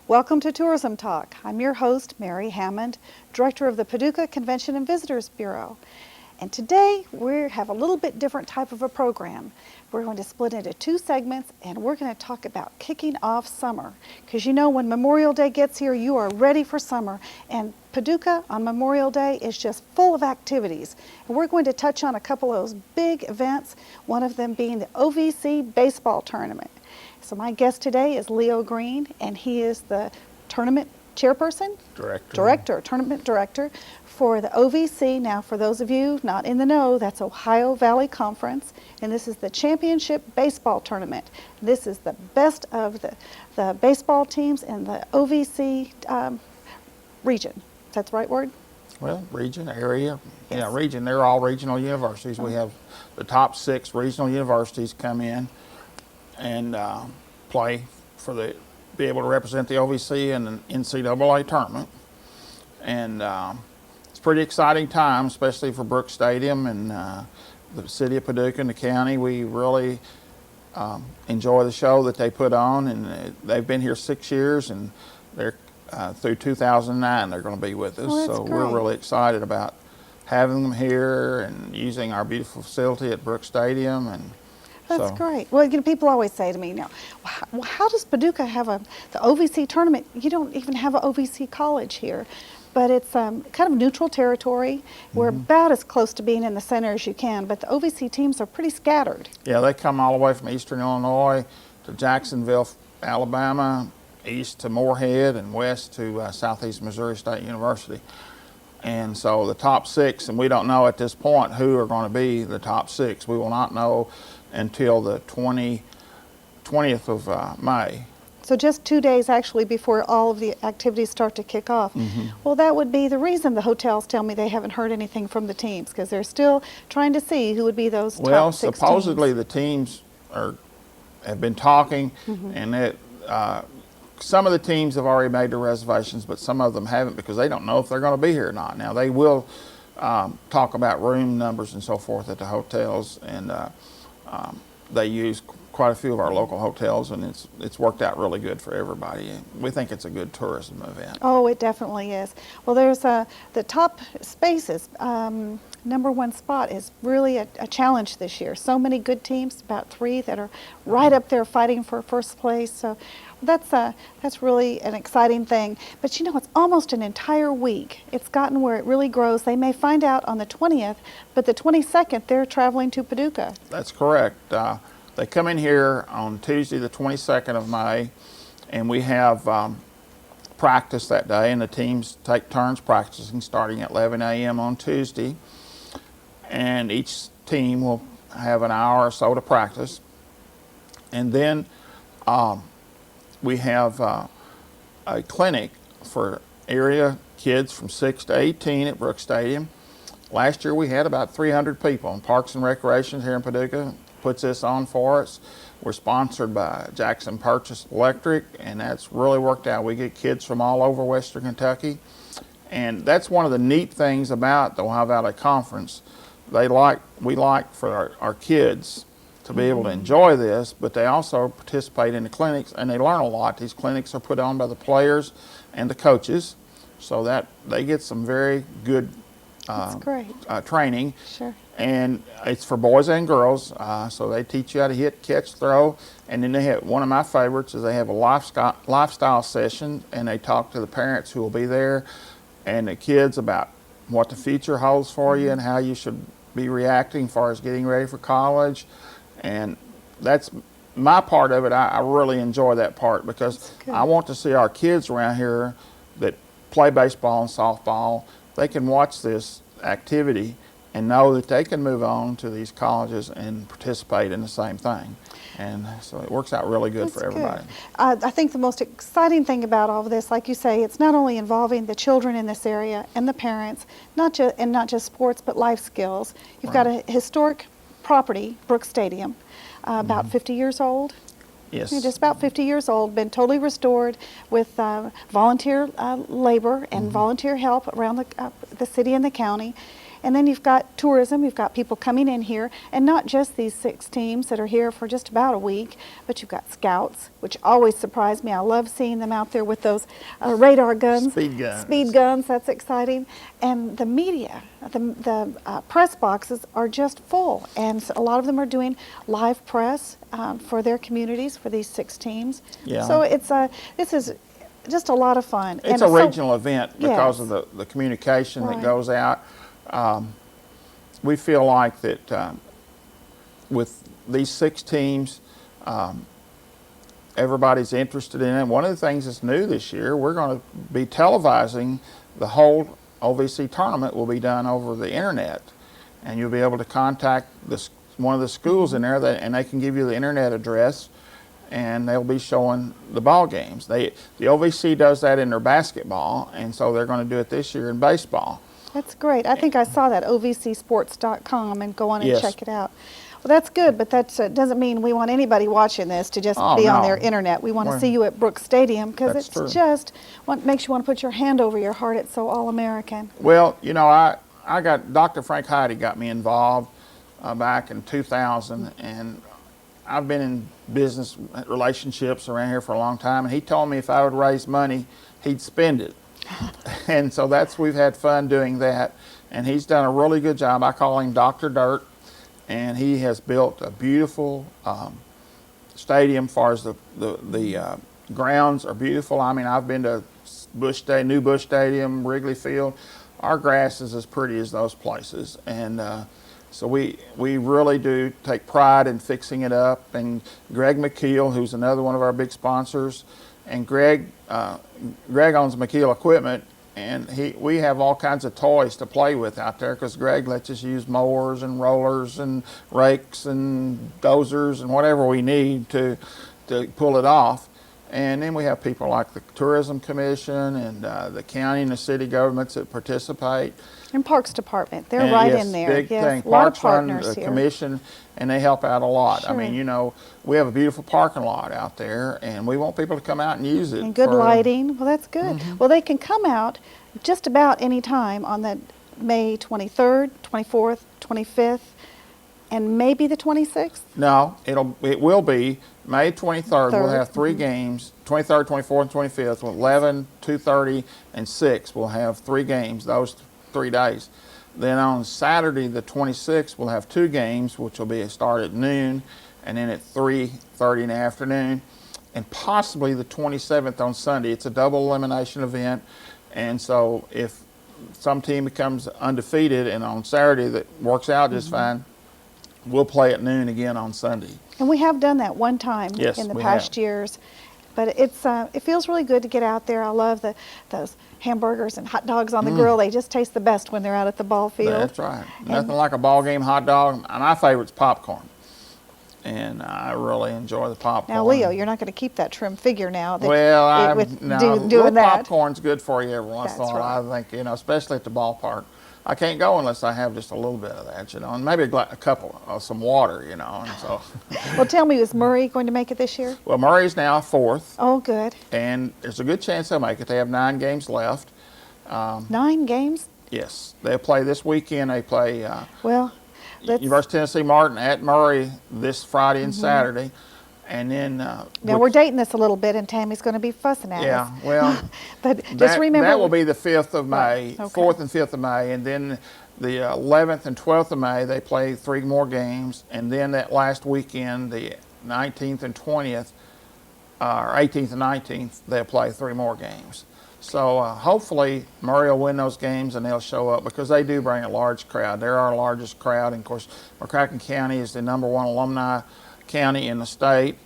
Welcome to Tourism Talk. I'm your host, Mary Hammond, Director of the Paducah Convention and Visitors Bureau. And today we have a little bit different type of a program. We're going to split into two segments and we're going to talk about kicking off summer. Because you know when Memorial Day gets here, you are ready for summer. And Paducah on Memorial Day is just full of activities. And we're going to touch on a couple of those big events, one of them being the OVC Baseball Tournament. So my guest today is Leo Green, and he is the tournament chairperson? Tournament director for the OVC. Now, for those of you not in the know, that's Ohio Valley Conference, and this is the Championship Baseball Tournament. This is the best of the baseball teams in the OVC region. That's the right word? Well, region, area, Yes. yeah, region. They're all regional universities. We have the top 6 regional universities come in and play for be able to represent the OVC in an NCAA tournament. And it's a pretty exciting time, especially for Brooks Stadium and the city of Paducah and the county. We really enjoy the show that they put on, and they've been here 6 years, and they're through 2009 they're going to be with us. Oh, that's so great. We're really excited about having them here and using our beautiful facility at Brooks Stadium. And That's great. Well, you know, people always say to me, now, how does Paducah have the OVC tournament? You don't even have an OVC college here, but it's kind of neutral territory. We're about as close to being in the center as you can, but the OVC teams are pretty scattered. Yeah, they come all the way from eastern Illinois to Jacksonville, Alabama, east to Moorhead, and west to Southeast Missouri State University. And so the top 6, and we don't know at this point who are going to be the top 6. We will not know until the 20th of May. So just 2 days actually before all of the activities start to kick off. Well, that would be the reason the hotels tell me they haven't heard anything from the teams, because they're still trying to see who would be those top 6 teams. Well, supposedly the teams have been talking, and that some of the teams have already made their reservations, but some of them haven't because they don't know if they're going to be here or not. Now, they will talk about room numbers and so forth at the hotels, and they use quite a few of our local hotels, and it's worked out really good for everybody. We think it's a good tourism event. Oh, it definitely is. Well, there's the top spaces. #1 spot is really a challenge this year. So many good teams, about 3 that are right up there fighting for first place. So that's really an exciting thing. But you know, it's almost an entire week. It's gotten where it really grows. They may find out on the 20th, but the 22nd they're traveling to Paducah. That's correct. They come in here on Tuesday, the 22nd of May, and we have practice that day, and the teams take turns practicing starting at 11 a.m. on Tuesday. And each team will have an hour or so to practice. And then we have a clinic for area kids from 6 to 18 at Brooks Stadium. Last year we had about 300 people, and Parks and Recreation here in Paducah puts this on for us. We're sponsored by Jackson Purchase Electric, and that's really worked out. We get kids from all over Western Kentucky, and that's one of the neat things about the Ohio Valley Conference. We like for our kids to be able to enjoy this, but they also participate in the clinics, and they learn a lot. These clinics are put on by the players and the coaches, so that they get some very good training. Sure. And it's for boys and girls, so they teach you how to hit, catch, throw, and then they have, one of my favorites is they have a lifestyle session, and they talk to the parents who will be there and the kids about what the future holds for you and how you should be reacting as far as getting ready for college. And that's my part of it. I really enjoy that part because I want to see our kids around here that play baseball and softball, they can watch this activity and know that they can move on to these colleges and participate in the same thing. And so it works out really good for everybody. I think the most exciting thing about all of this, like you say, it's not only involving the children in this area and the parents, not just sports, but life skills. You've got a historic property, Brooks Stadium, about 50 years old. Yes. Just about 50 years old, been totally restored with volunteer labor and volunteer help around the city and the county. And then you've got tourism, you've got people coming in here, and not just these 6 teams that are here for just about a week, but you've got scouts, which always surprise me. I love seeing them out there with those radar guns. Speed guns. Speed guns, that's exciting. And the media, the press boxes are just full, and a lot of them are doing live press for their communities, for these 6 teams. Yeah. So this is just a lot of fun. It's a regional event because of the communication that Right. goes out. We feel like that with these 6 teams, everybody's interested in it. One of the things that's new this year, we're going to be televising the whole OVC tournament. Will be done over the internet, and you'll be able to contact one of the schools in there, and they can give you the internet address, and they'll be showing the ball games. The OVC does that in their basketball, and so they're going to do it this year in baseball. That's great. I think I saw that, ovcsports.com, and go on and Yes. check it out. Well, that's good, but that doesn't mean we want anybody watching this to just be on no. their internet. We want to Well, see you at Brooks Stadium, because that's it's true. just makes you want to put your hand over your heart. It's so all-American. Well, you know, I got Dr. Frank Heide got me involved back in 2000, and I've been in business relationships around here for a long time, and he told me if I would raise money, he'd spend it. And so we've had fun doing that, and he's done a really good job. I call him Dr. Dirt, and he has built a beautiful stadium. As far as the grounds are beautiful. I mean, I've been to New Busch Stadium, Wrigley Field. Our grass is as pretty as those places, and so we really do take pride in fixing it up. And Greg McKeel, who's another one of our big sponsors, and Greg owns McKeel Equipment, and we have all kinds of toys to play with out there, because Greg lets us use mowers and rollers and rakes and dozers and whatever we need to pull it off. And then we have people like the Tourism Commission and the county and the city governments that participate. And Parks Department, they're And right yes, in there. Big Yes, thing. a lot of Parks Fund, partners the here. commission, and they help out a lot. I Sure. mean, you know, we have a beautiful parking lot out there, and we want people to come out and use it. And good for- lighting. Well, that's good. Well, they can come out just about any time on the May 23rd, 24th, 25th, and maybe the 26th. No, it will be May 23rd. We'll have 3 games, 23rd, 24th, and 25th, with 11, 2:30, and 6. We'll have 3 games those 3 days. Then on Saturday, the 26th, we'll have 2 games, which will be start at noon, and then at 3:30 in the afternoon, and possibly the 27th on Sunday. It's a double elimination event, and so if some team becomes undefeated and on Saturday that works out just fine, we'll play at noon again on Sunday. And we have done that one time Yes, in the we past have. years. But it feels really good to get out there. I love those hamburgers and hot dogs on the grill. They just taste the best when they're out at the ball field. That's right. Nothing like a ball game hot dog. My favorite's popcorn, and I really enjoy the popcorn. Now, Leo, you're not going to keep that trim figure now. Well, doing little that. popcorn's good for you every once in a That's while. right. I think, you know, especially at the ballpark. I can't go unless I have just a little bit of that, you know, and maybe a couple of some water, you know. And so, Well, tell me, is Murray going to make it this year? well, Murray's now 4th, Oh, good. and there's a good chance they'll make it. They have 9 games left. 9 games? Yes, they'll play this weekend. They play Well, let's. University of Tennessee Martin at Murray this Friday and Saturday, and then Now, we're dating this a little bit, and Tammy's going to be fussing at yeah, us. well, But just that remember. that will be the 5th of May, Right, okay. 4th and 5th of May, and then the 11th and 12th of May they play 3 more games, and then that last weekend, the 19th and 20th, or 18th and 19th, they'll play 3 more games. So hopefully Murray will win those games and they'll show up, because they do bring a large crowd. They're our largest crowd, and of course McCracken County is the #1 alumni county in the state,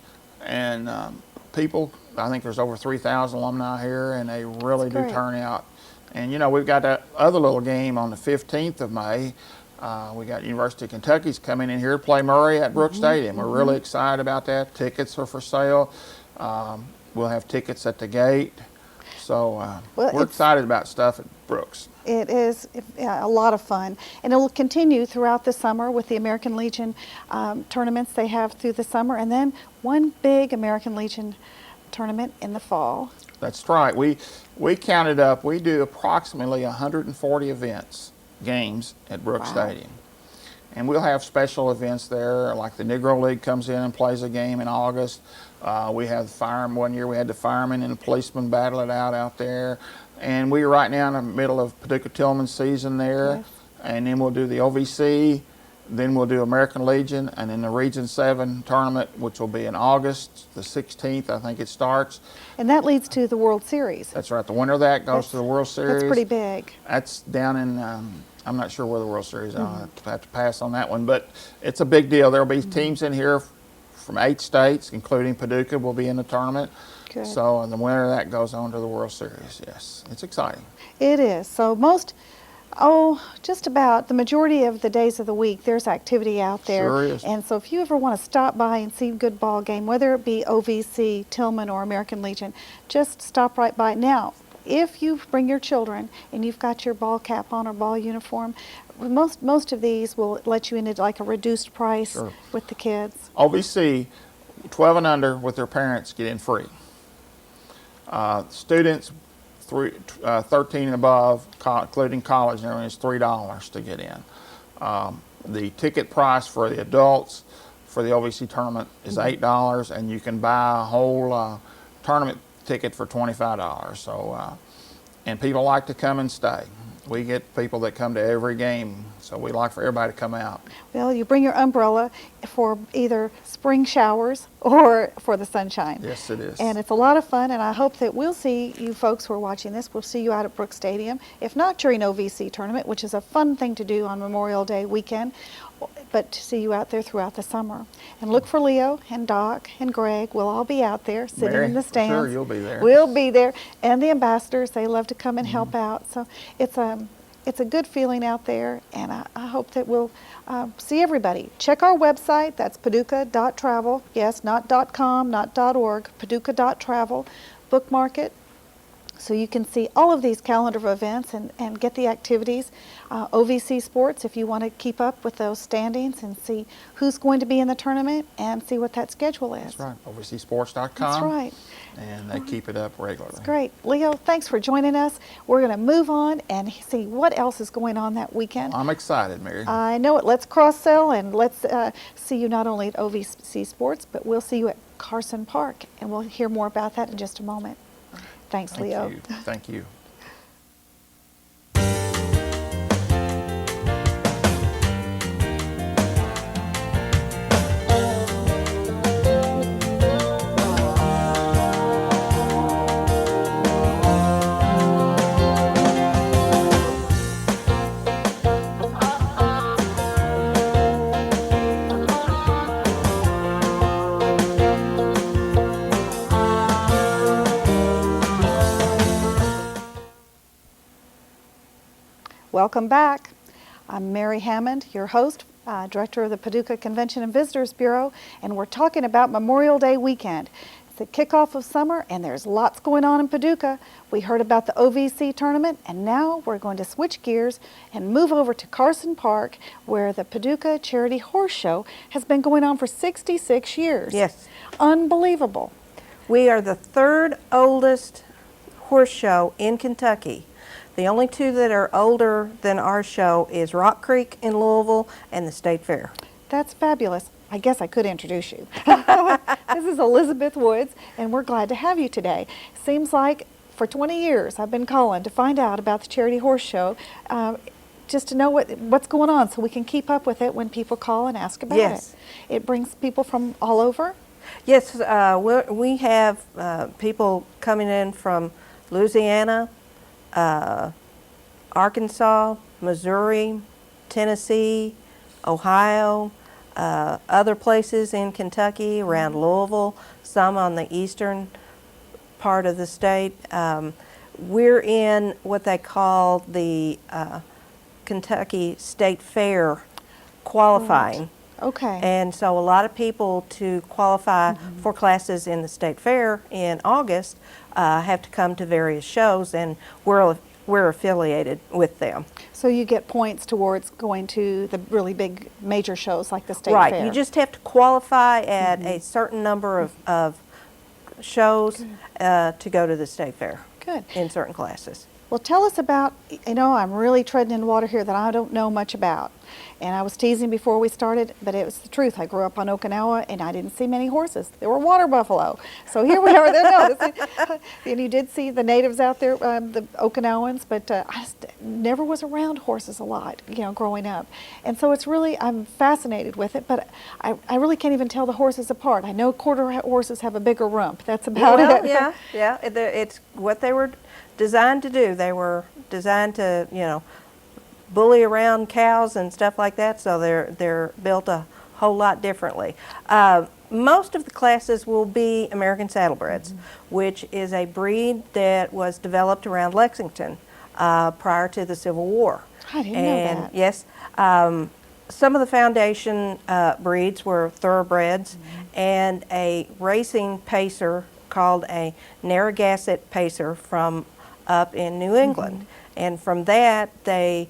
and people, I think there's over 3,000 alumni here, and they really That's do great. turn out. And you know, we've got that other little game on the 15th of May. We got University of Kentucky's coming in here to play Murray at Brooks Stadium. We're really excited about that. Tickets are for sale. We'll have tickets at the gate. So Well, we're it's- excited about stuff at Brooks. It is a lot of fun, and it will continue throughout the summer with the American Legion tournaments they have through the summer, and then one big American Legion tournament in the fall. That's right. We counted up. We do approximately 140 events games at Brooks Wow. Stadium. And we'll have special events there, like the Negro League comes in and plays a game in August. We have the firemen. One year we had the firemen and the policemen battle it out there. And we're right now in the middle of Paducah Tillman season there. Yes. And then we'll do the OVC, then we'll do American Legion, and then the Region 7 tournament, which will be in August, the 16th, I think it starts. And that leads to the World Series. That's right. The winner of that goes to the World Series. That's pretty big. That's down in, I'm not sure where the World Series is. I'll have to pass on that one. But it's a big deal. There will be teams in here from 8 states, including Paducah, will be in the tournament. Good. So the winner of that goes on to the World Series. Yes, it's exciting. It is. So just about the majority of the days of the week, there's activity out there. Sure is. And so if you ever want to stop by and see a good ball game, whether it be OVC, Tillman, or American Legion, just stop right by. Now, if you bring your children and you've got your ball cap on or ball uniform, most of these will let you in at like a reduced price Sure. with the kids. OVC, 12 and under with their parents get in free. Students 13 and above, including college and everything, is $3 to get in. The ticket price for the adults for the OVC tournament is $8, and you can buy a whole tournament ticket for $25. So, and people like to come and stay. We get people that come to every game, so we like for everybody to come out. Well, you bring your umbrella for either spring showers or for the sunshine. Yes, it is. And it's a lot of fun, and I hope that we'll see you folks who are watching this. We'll see you out at Brooks Stadium, if not during OVC tournament, which is a fun thing to do on Memorial Day weekend, but to see you out there throughout the summer. And look for Leo and Doc and Greg. We'll all be out there sitting Mary, in the for stands. sure you'll be there. We'll be there. And the ambassadors, they love to come and help out. So it's a good feeling out there, and I hope that we'll see everybody. Check our website. That's paducah.travel. Yes, not .com, not .org, paducah.travel. Bookmark it so you can see all of these calendar of events and get the activities. OVC Sports, if you want to keep up with those standings and see who's going to be in the tournament and see what that schedule is. That's right, OVCsports.com. That's right. And they keep it up regularly. Great. Leo, thanks for joining us. We're going to move on and see what else is going on that weekend. I'm excited, Mary. I know it. Let's cross-sell, and let's see you not only at OVC Sports, but we'll see you at Carson Park, and we'll hear more about that in just a moment. Thanks, Leo. Thank you. Thank you. Welcome back. I'm Mary Hammond, your host, Director of the Paducah Convention and Visitors Bureau, and we're talking about Memorial Day weekend. It's the kickoff of summer, and there's lots going on in Paducah. We heard about the OVC tournament, and now we're going to switch gears and move over to Carson Park, where the Paducah Charity Horse Show has been going on for 66 years. Yes. Unbelievable. We are the third oldest horse show in Kentucky. The only two that are older than our show is Rock Creek in Louisville and the State Fair. That's fabulous. I guess I could introduce you. This is Elizabeth Woods, and we're glad to have you today. Seems like for 20 years I've been calling to find out about the Charity Horse Show, just to know what's going on so we can keep up with it when people call and ask about Yes. it. It brings people from all over. Yes, we have people coming in from Louisiana, Arkansas, Missouri, Tennessee, Ohio, other places in Kentucky, around Louisville, some on the eastern part of the state. We're in what they call the Kentucky State Fair qualifying. Okay. And so a lot of people to qualify for classes in the State Fair in August have to come to various shows, and we're affiliated with them. So you get points towards going to the really big major shows like the State Right. Fair. You just have to qualify at a certain number of shows to go to the State Fair Good. in certain classes. Well, tell us about, I'm really treading in water here that I don't know much about. And I was teasing before we started, but it was the truth. I grew up on Okinawa, and I didn't see many horses. There were water buffalo. So here we are. And you did see the natives out there, the Okinawans, but I just never was around horses a lot, growing up. And so I'm fascinated with it, but I really can't even tell the horses apart. I know quarter horses have a bigger rump. That's about it. Yeah. It's what they were designed to do. They were designed to, bully around cows and stuff like that, so they're built a whole lot differently. Most of the classes will be American Saddlebreds, which is a breed that was developed around Lexington prior to the Civil War. I didn't know that. Yes, some of the foundation breeds were thoroughbreds and a racing pacer called a Narragansett pacer from up in New England. And from that, they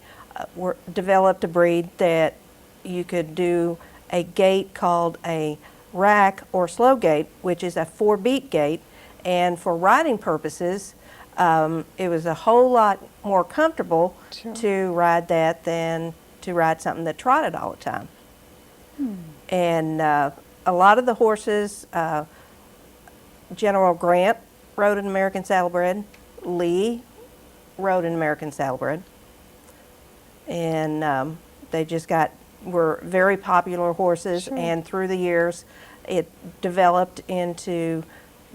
developed a breed that you could do a gait called a rack or slow gait, which is a 4-beat gait. And for riding purposes, it was a whole lot more comfortable to ride that than to ride something that trotted all the time. And a lot of the horses, General Grant rode an American Saddlebred, Lee rode an American Saddlebred, and they just were very popular horses. And through the years it developed into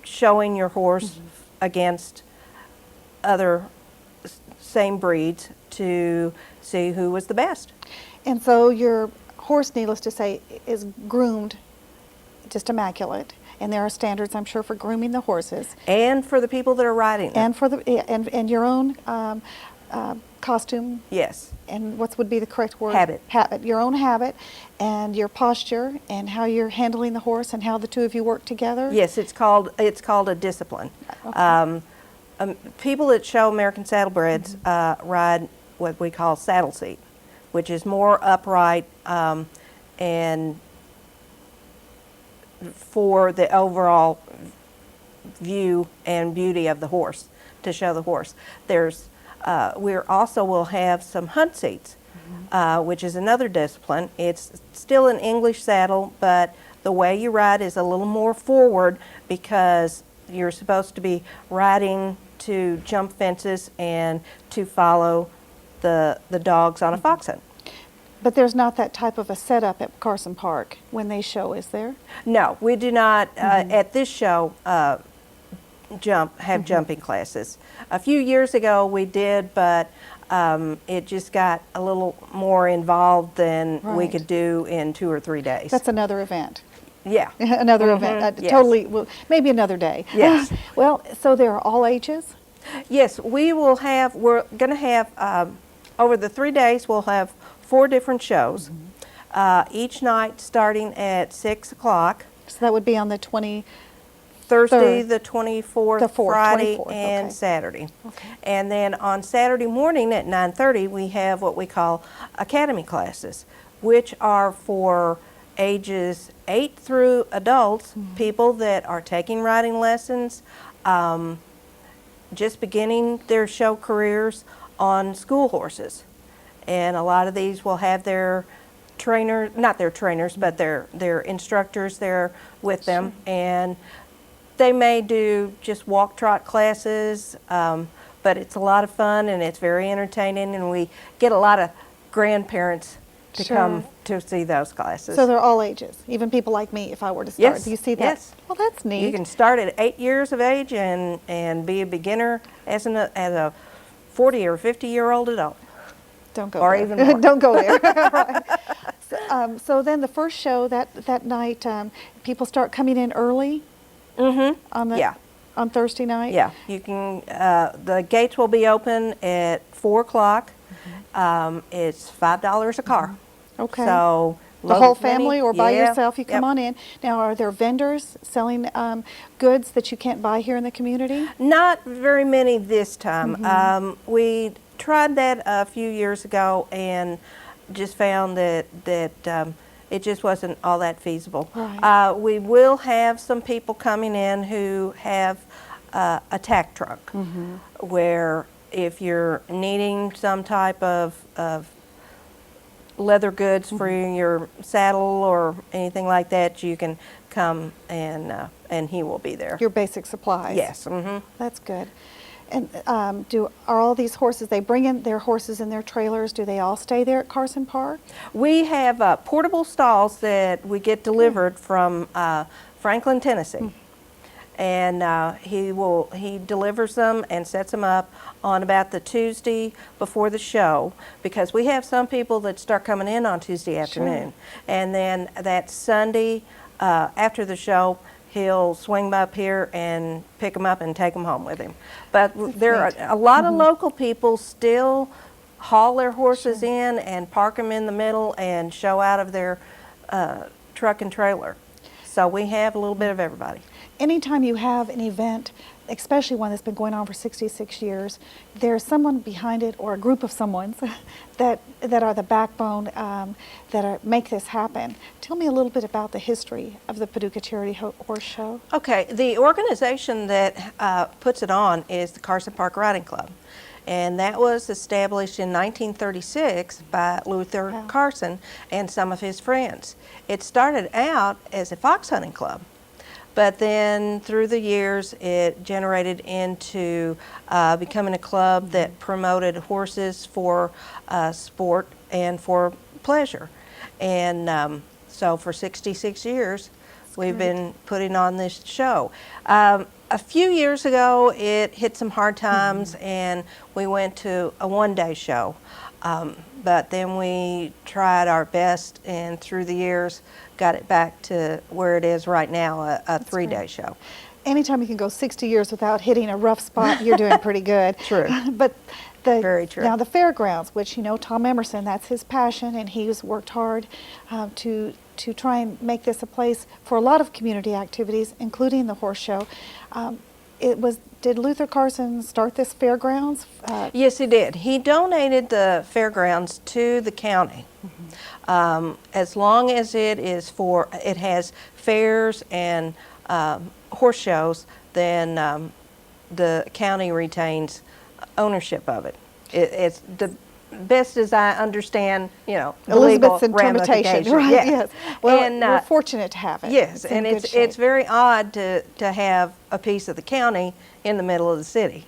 showing your horse against other same breeds to see who was the best. And so your horse, needless to say, is groomed just immaculate. And there are standards, I'm sure, for grooming the horses. And for the people that are riding them. And for and your own costume. Yes. And what would be the correct word? Habit. Your own habit, and your posture, and how you're handling the horse, and how the two of you work together. Yes, it's called a discipline. Okay. People that show American Saddlebreds ride what we call saddle seat, which is more upright and for the overall view and beauty of the horse, to show the horse. We also will have some hunt seats, which is another discipline. It's still an English saddle, but the way you ride is a little more forward because you're supposed to be riding to jump fences and to follow the dogs on a fox hunt. But there's not that type of a setup at Carson Park when they show, is there? No, we do not at this show have jumping classes. A few years ago we did, but it just got a little more involved than we could do in 2 or 3 days. That's another event. Yeah. Another event. Yes. Totally, well, maybe another day. Yes. Well, so there are all ages? Yes, we're going to have, over the 3 days, we'll have 4 different shows, each night starting at 6 o'clock. So that would be on the 20th. Thursday, the 24th, The 4th, Friday, 24th, and okay. Saturday. Okay. And then on Saturday morning at 9:30, we have what we call academy classes, which are for ages 8 through adults, people that are taking riding lessons, just beginning their show careers on school horses. And a lot of these will have their trainer, not their trainers, but their instructors there with them. And they may do just walk trot classes, but it's a lot of fun and it's very entertaining, and we get a lot of grandparents to come to see those classes. So they're all ages, even people like me if I were to start. Yes. Do you see that? Yes. Well, that's neat. You can start at 8 years of age and be a beginner as a 40 or 50-year-old adult. Don't go or there. even more. Don't go there. Right. So then the first show that night, people start coming in early. On Thursday night. Yeah, you can. The gates will be open at 4 o'clock. It's $5 a car. Okay. So the whole family or by yourself, you come Yep. on in. Now, are there vendors selling goods that you can't buy here in the community? Not very many this time. We tried that a few years ago and just found that it just wasn't all that feasible. Right. We will have some people coming in who have a tack truck where if you're needing some type of leather goods for your saddle or anything like that, you can come and he will be there. Your basic supplies. Yes. Mm-hmm. That's good. And are all these horses, they bring in their horses in their trailers, do they all stay there at Carson Park? We have portable stalls that we get delivered from Franklin, Tennessee. And he delivers them and sets them up on about the Tuesday before the show, because we have some people that start coming in on Tuesday afternoon. And then that Sunday after the show, he'll swing up here and pick them up and take them home with him. But there are a lot of local people still haul their horses in and park them in the middle and show out of their truck and trailer. So we have a little bit of everybody. Anytime you have an event, especially one that's been going on for 66 years, there's someone behind it, or a group of someones that are the backbone make this happen. Tell me a little bit about the history of the Paducah Charity Horse Show. Okay, the organization that puts it on is the Carson Park Riding Club. And that was established in 1936 by Luther Carson and some of his friends. It started out as a fox hunting club, but then through the years it generated into becoming a club that promoted horses for sport and for pleasure. And so for 66 years we've been putting on this show. A few years ago, it hit some hard times, and we went to a one-day show. But then we tried our best, and through the years, got it back to where it is right now, a three-day show. Anytime you can go 60 years without hitting a rough spot, you're doing pretty good. True. But Very true. Now the fairgrounds, which Tom Emerson, that's his passion, and he's worked hard to try and make this a place for a lot of community activities, including the horse show. Did Luther Carson start this fairgrounds? Yes, he did. He donated the fairgrounds to the county. As long as it has fairs and horse shows, then the county retains ownership of it. It's the best as I understand, legal Elizabeth's interpretation, ramifications. right? Yes. Well, And, we're fortunate to have it. Yes, in and good it's shape. very odd to have a piece of the county in the middle of the city.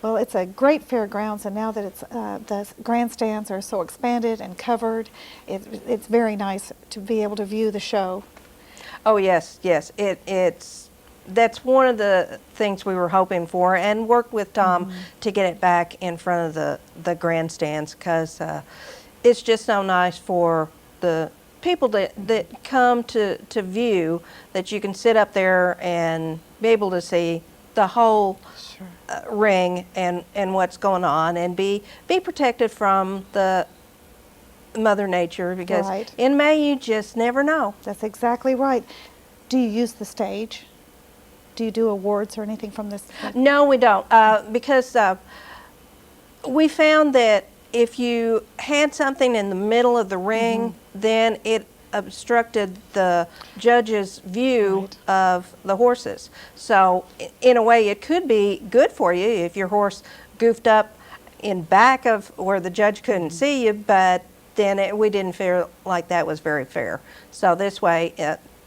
Well, it's a great fairgrounds, and now that it's the grandstands are so expanded and covered, it's very nice to be able to view the show. Oh yes, yes. That's one of the things we were hoping for, and worked with Tom to get it back in front of the grandstands, because it's just so nice for the people that come to view, that you can sit up there and be able to see the whole ring and what's going on, and be protected from the Mother Nature, because in May you just never know. That's exactly right. Do you use the stage? Do you do awards or anything from this? No, we don't, because we found that if you had something in the middle of the ring, then it obstructed the judge's view of the horses. So in a way it could be good for you if your horse goofed up in back of where the judge couldn't see you, but then we didn't feel like that was very fair. So this way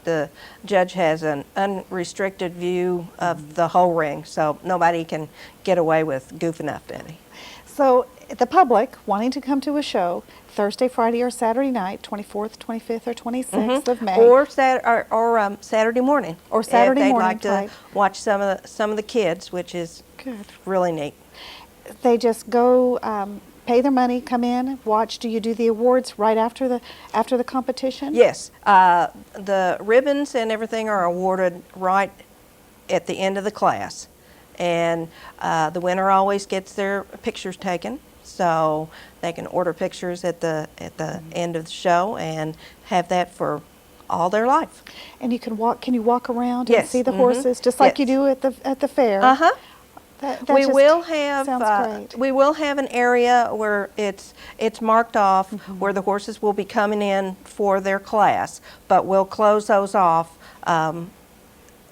the judge has an unrestricted view of the whole ring, so nobody can get away with goofing up any. So the public wanting to come to a show Thursday, Friday, or Saturday night, 24th, 25th, or 26th of May, or Saturday morning, or Saturday if they'd morning, like to watch some of the kids, which is really neat. They just go. Pay their money, come in, watch. Do you do the awards right after the competition? Yes, the ribbons and everything are awarded right at the end of the class, and the winner always gets their pictures taken, so they can order pictures at the end of the show and have that for all their life. And you can walk. Can you walk around Yes. and see the horses just like you do at the fair? We will have sounds great. we will have an area where it's marked off where the horses will be coming in for their class, but we'll close those off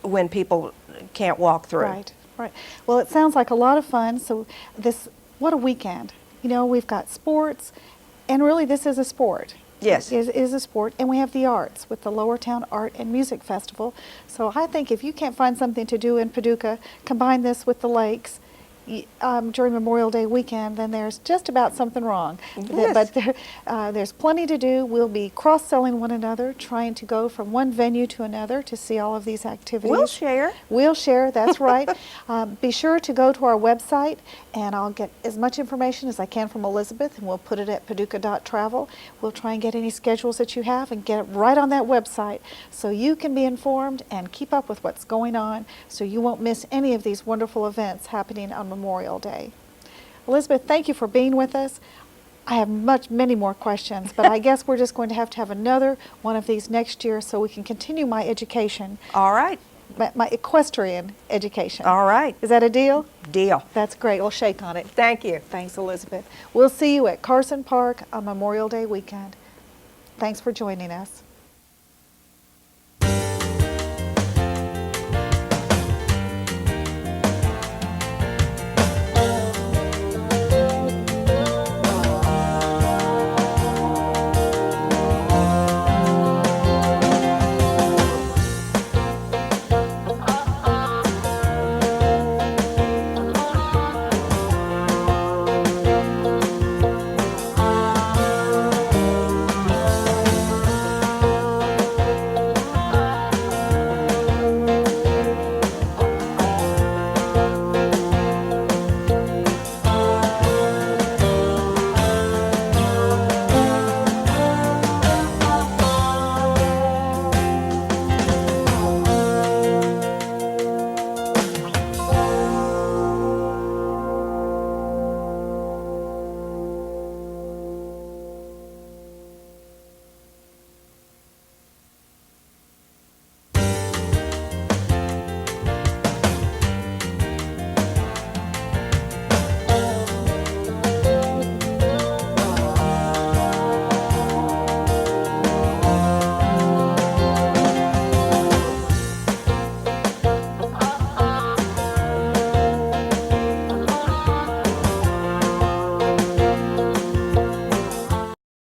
when people can't walk through. Right. Right. Well, it sounds like a lot of fun. So what a weekend. You know, we've got sports, and really this is a sport. Yes. It is a sport, and we have the arts with the Lowertown Art and Music Festival. So I think if you can't find something to do in Paducah, combine this with the lakes during Memorial Day weekend, then there's just about something wrong. Yes. But there's plenty to do. We'll be cross-selling one another, trying to go from one venue to another to see all of these activities. We'll share. We'll share, that's right. Be sure to go to our website, and I'll get as much information as I can from Elizabeth, and we'll put it at paducah.travel. We'll try and get any schedules that you have and get it right on that website so you can be informed and keep up with what's going on so you won't miss any of these wonderful events happening on Memorial Day. Elizabeth, thank you for being with us. I have many more questions, but I guess we're just going to have another one of these next year so we can continue my education, All right. my equestrian education. All right. Is that a deal? Deal. That's great. We'll shake on it. Thank you. Thanks, Elizabeth. We'll see you at Carson Park on Memorial Day weekend. Thanks for joining us.